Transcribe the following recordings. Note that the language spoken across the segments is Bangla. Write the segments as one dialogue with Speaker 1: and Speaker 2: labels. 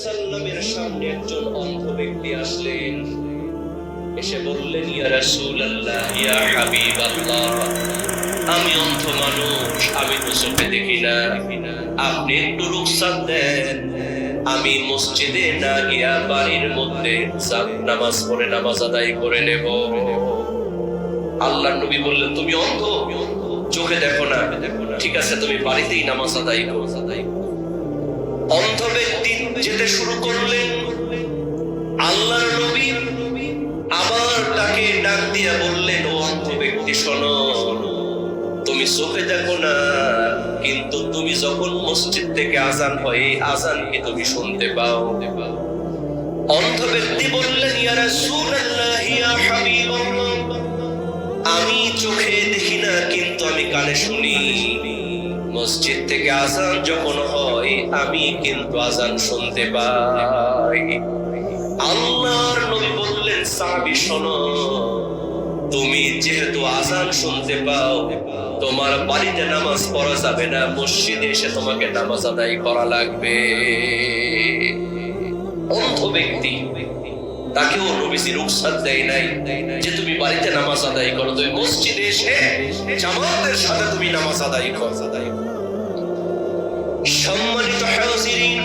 Speaker 1: ওয়াসাল্লামের সামনে একজন অন্ধ ব্যক্তি আসলেন, এসে বললেন, ইয়া রাসূলুল্লাহ, ইয়া হাবিবাল্লাহ, আমি অন্ধ মানুষ, আমি তো চোখে দেখি না, আপনি একটু রুখসাত দেন, আমি মসজিদে না গিয়া বাড়ির মধ্যে নামাজ পড়ে নামাজ আদায় করে নেব। আল্লাহর নবী বললেন, তুমি অন্ধ, চোখে দেখো না, ঠিক আছে, তুমি বাড়িতেই নামাজ আদায় করো। অন্ধ ব্যক্তি যেতে শুরু করলেন। আল্লাহর নবী আবার তাকে ডাক দিয়া বললেন, ও অন্ধ ব্যক্তি, শোনো, তুমি চোখে দেখো না, কিন্তু তুমি যখন মসজিদ থেকে আজান হয়, আজান কি তুমি শুনতে পাও? অন্ধ ব্যক্তি বললেন, ইয়া রাসূলুল্লাহ, ইয়া হাবিবাল্লাহ, আমি চোখে দেখি না, কিন্তু আমি কানে শুনি। মসজিদ থেকে আজান যখন হয়, আমি কিন্তু আজান শুনতে পাই। আল্লাহর নবী বললেন, সাহাবী শোনো, তুমি যেহেতু আজান শুনতে পাও, তোমার বাড়িতে নামাজ পড়া যাবে না, মসজিদে এসে তোমাকে নামাজ আদায় করা লাগবে। অন্ধ ব্যক্তি, তাকেও নবীজি রুখসাত দেয় নাই যে তুমি বাড়িতে নামাজ আদায় করো, তুমি মসজিদে এসে জামাতের সাথে তুমি নামাজ আদায় করো। সম্মানিত হাজিরিন,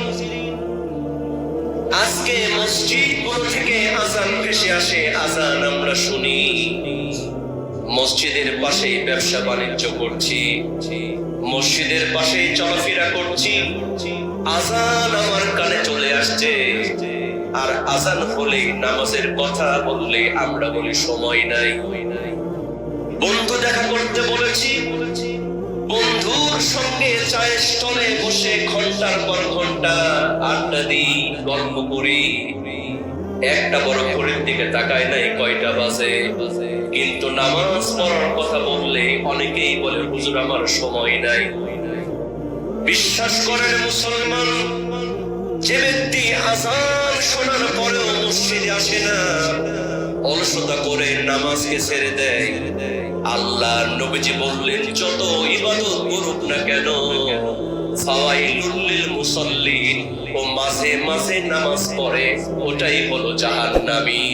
Speaker 1: আজকে মসজিদগুলো থেকে আজান ভেসে আসে, আজান আমরা শুনি, মসজিদের পাশেই ব্যবসা বাণিজ্য করছি, মসজিদের পাশেই চলাফেরা করছি, আজান আমার কানে চলে আসছে, আর আজান হলে নামাজের কথা বললে আমরা বলি সময় নাই। বন্ধু দেখা করতে বলেছি, বন্ধুর সঙ্গে চায়ের স্টলে বসে ঘন্টার পর ঘন্টা আড্ডা দিই, গল্প করি, একটা বড় ঘড়ির দিকে তাকায় নাই কয়টা বাজে, কিন্তু নামাজ পড়ার কথা বললে অনেকেই বলে, হুজুর আমার সময় নাই। বিশ্বাস করেন মুসলমান, যে ব্যক্তি আজান শোনার পরেও মসজিদে আসে না, অলসতা করে নামাজকে ছেড়ে দেয়, আল্লাহর নবীজি বললেন, যত ইবাদত করুক না কেন, ফাওয়াইলুল লিল মুসাল্লিন, ও মাঝে মাঝে নামাজ পড়ে, ওটাই হলো জাহান্নামী।